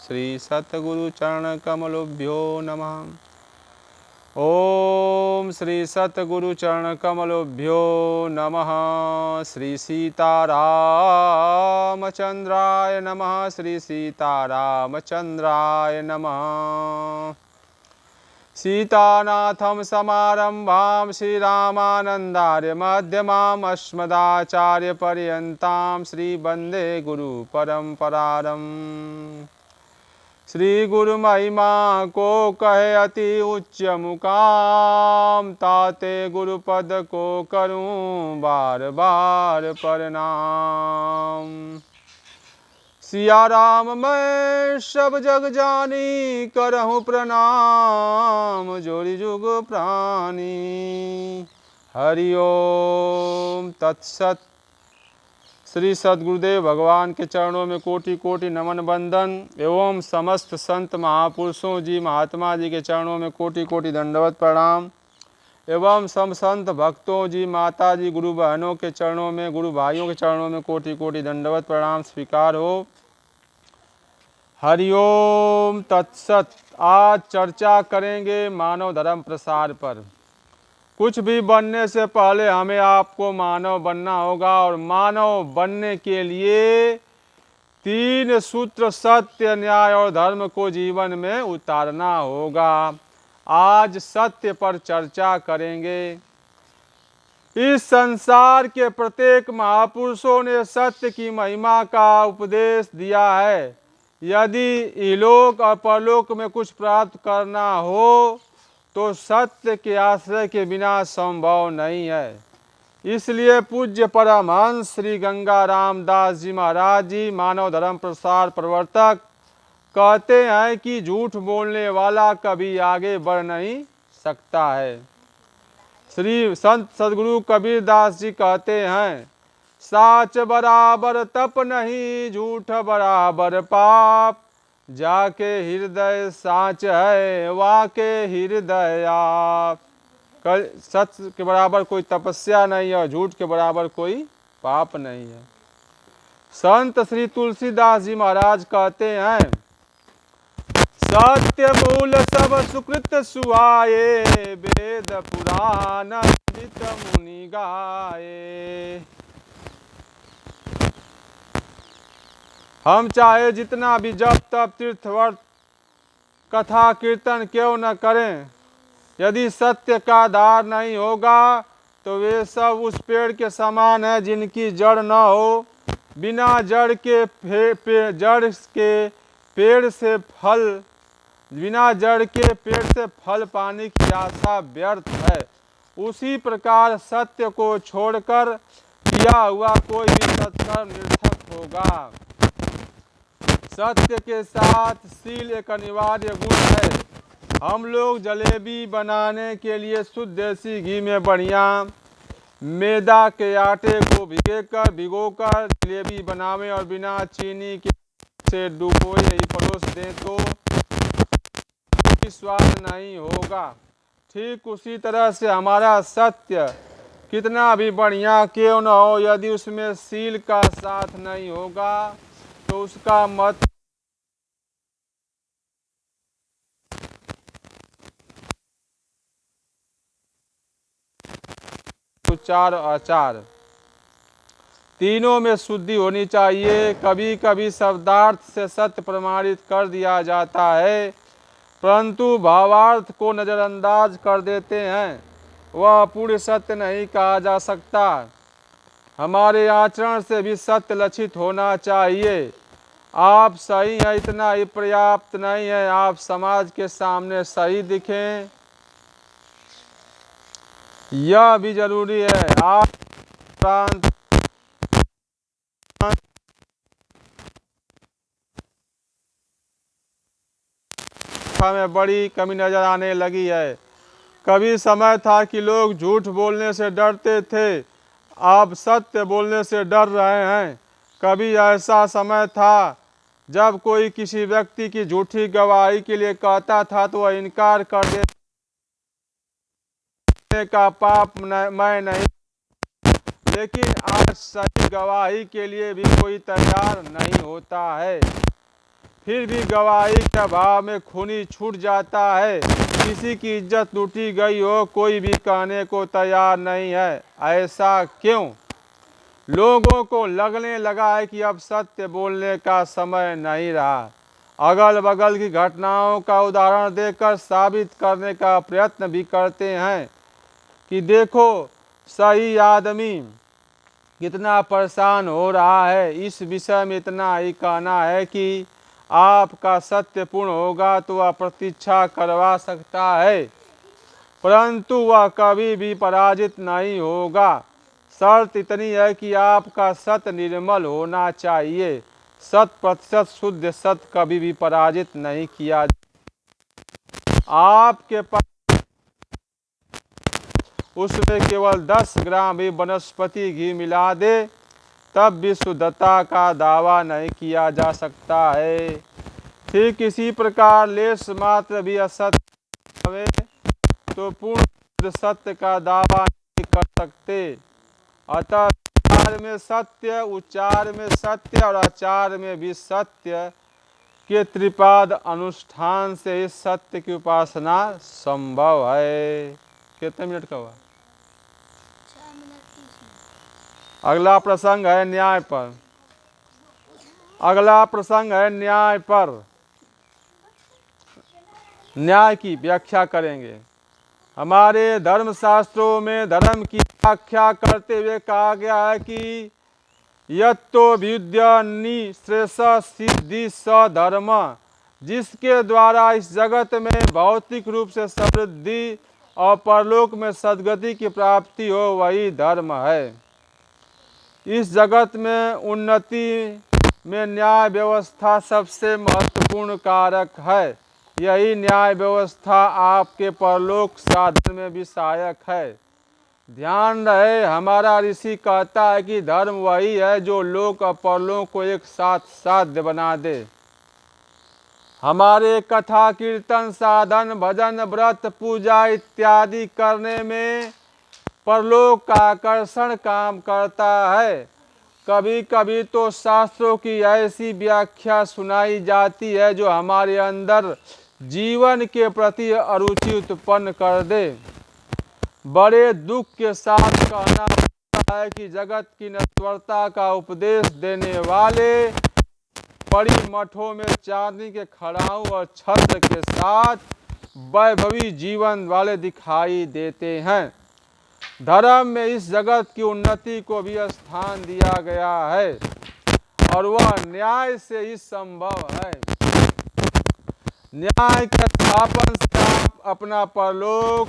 श्री सतगुरु चरण कमलोभ्यो नमः। ओम श्री सतगुरु चरण कमलोभ्यो नमः। श्री सीतारामचंद्राय नमः। श्री सीतारामचंद्राय नमः। सीतानाथं समारंभां श्रीरामानन्दार्य मध्यमाम् अस्मदाचार्यपर्यन्तां श्रीवन्दे गुरुपरम्पराम्। श्री गुरु महिमा को कहे अति उच्च मुकाम, ताते गुरुपद को करूं बार बार प्रणाम। सिया राम मैं सब जग जानी, करहूं प्रणाम जोरी जुग प्राणी। हरि ओम तत्सत। श्री सद्गुरुदेव भगवान के चरणों में कोटि कोटि नमन बंदन एवं समस्त संत महापुरुषों जी महात्मा जी के चरणों में कोटि कोटि दंडवत प्रणाम एवं सम संत भक्तों जी माता जी गुरु बहनों के चरणों में, गुरु भाइयों के चरणों में कोटि कोटि दंडवत प्रणाम स्वीकार हो। हरिओम तत्सत। आज चर्चा करेंगे मानव धर्म प्रसार पर। कुछ भी बनने से पहले हमें आपको मानव बनना होगा और मानव बनने के लिए 3 सूत्र सत्य, न्याय और धर्म को जीवन में उतारना होगा। आज सत्य पर चर्चा करेंगे। इस संसार के प्रत्येक महापुरुषों ने सत्य की महिमा का उपदेश दिया है। यदि इलोक और परलोक में कुछ प्राप्त करना हो तो सत्य के आश्रय के बिना संभव नहीं है। इसलिए पूज्य परमहंस श्री गंगा रामदास जी महाराज जी, मानव धर्म प्रसार प्रवर्तक, कहते हैं कि झूठ बोलने वाला कभी आगे बढ़ नहीं सकता है। श्री संत सद्गुरु कबीरदास जी कहते हैं, साच बराबर तप नहीं, झूठ बराबर पाप, जाके हृदय साच है वाके हृदय आप। सत्य के बराबर कोई तपस्या नहीं है और झूठ के बराबर कोई पाप नहीं है। संत श्री तुलसीदास जी महाराज कहते हैं, सत्य मूल सब सुकृत सुहाए, वेद पुराण विदित मुनि गाए। हम चाहे जितना भी जप तप तीर्थ व्रत कथा कीर्तन क्यों न करें, यदि सत्य का आधार नहीं होगा तो वे सब उस पेड़ के समान है जिनकी जड़ न हो। बिना जड़ के पेड़ से फल पाने की आशा व्यर्थ है। उसी प्रकार सत्य को छोड़कर किया हुआ कोई भी सत्कर्म निरर्थक होगा। सत्य के साथ शील एक अनिवार्य गुण है। हम लोग जलेबी बनाने के लिए शुद्ध देसी घी में बढ़िया मैदा के आटे को भिगोकर जलेबी बनावें और बिना चीनी के से डुबोए ही परोस दें तो कोई स्वाद नहीं होगा। ठीक उसी तरह से हमारा सत्य कितना भी बढ़िया क्यों न हो, यदि उसमें शील का साथ नहीं होगा तो उसका मत उच्चार आचार तीनों में शुद्धि होनी चाहिए। कभी कभी शब्दार्थ से सत्य प्रमाणित कर दिया जाता है, परंतु भावार्थ को नज़रअंदाज कर देते हैं। वह पूर्ण सत्य नहीं कहा जा सकता। हमारे आचरण से भी सत्य लक्षित होना चाहिए। आप सही हैं इतना ही पर्याप्त नहीं है, आप समाज के सामने सही दिखें यह भी जरूरी है। आप में बड़ी कमी नजर आने लगी है। कभी समय था कि लोग झूठ बोलने से डरते थे, अब सत्य बोलने से डर रहे हैं। कभी ऐसा समय था जब कोई किसी व्यक्ति की झूठी गवाही के लिए कहता था तो वह इनकार कर देने का पाप मैं नहीं, लेकिन आज सही गवाही के लिए भी कोई तैयार नहीं होता है। फिर भी गवाही के अभाव में खूनी छूट जाता है। किसी की इज्जत लूटी गई हो, कोई भी कहने को तैयार नहीं है। ऐसा क्यों? लोगों को लगने लगा है कि अब सत्य बोलने का समय नहीं रहा। अगल बगल की घटनाओं का उदाहरण देकर साबित करने का प्रयत्न भी करते हैं कि देखो सही आदमी कितना परेशान हो रहा है। इस विषय में इतना ही कहना है कि आपका सत्य पूर्ण होगा तो वह प्रतीक्षा करवा सकता है, परंतु वह कभी भी पराजित नहीं होगा। शर्त इतनी है कि आपका सत्य निर्मल होना चाहिए। 100% शुद्ध सत्य कभी भी पराजित नहीं किया। आपके पास उसमें केवल 10 ग्राम भी वनस्पति घी मिला दे, तब भी शुद्धता का दावा नहीं किया जा सकता है। ठीक इसी प्रकार लेश मात्र भी असत्य हवे तो पूर्ण सत्य का दावा नहीं कर सकते। अतः विचार में सत्य, उच्चार में सत्य और आचार में भी सत्य के त्रिपाद अनुष्ठान से इस सत्य की उपासना संभव है। कितने मिनट का हुआ? 6 मिनट 30 मिनट। अगला प्रसंग है न्याय पर। अगला प्रसंग है न्याय पर। न्याय की व्याख्या करेंगे। हमारे धर्मशास्त्रों में धर्म की व्याख्या करते हुए कहा गया है कि यत्तो विद्यानि श्रेष्ठ सिद्धि स धर्म, जिसके द्वारा इस जगत में भौतिक रूप से समृद्धि और परलोक में सद्गति की प्राप्ति हो, वही धर्म है। इस जगत में उन्नति में न्याय व्यवस्था सबसे महत्वपूर्ण कारक है। यही न्याय व्यवस्था आपके परलोक साधन में भी सहायक है। ध्यान रहे, हमारा ऋषि कहता है कि धर्म वही है जो लोक और परलोक को एक साथ साध्य बना दे। हमारे कथा कीर्तन साधन भजन व्रत पूजा इत्यादि करने में परलोक का आकर्षण काम करता है। कभी कभी तो शास्त्रों की ऐसी व्याख्या सुनाई जाती है जो हमारे अंदर जीवन के प्रति अरुचि उत्पन्न कर दे। बड़े दुख के साथ कहना पड़ता है कि जगत की नश्वरता का उपदेश देने वाले बड़ी मठों में चांदी के खड़ाऊ और छत्र के साथ वैभवी जीवन वाले दिखाई देते हैं। धर्म में इस जगत की उन्नति को भी स्थान दिया गया है और वह न्याय से ही संभव है। न्याय के स्थापन से आप अपना परलोक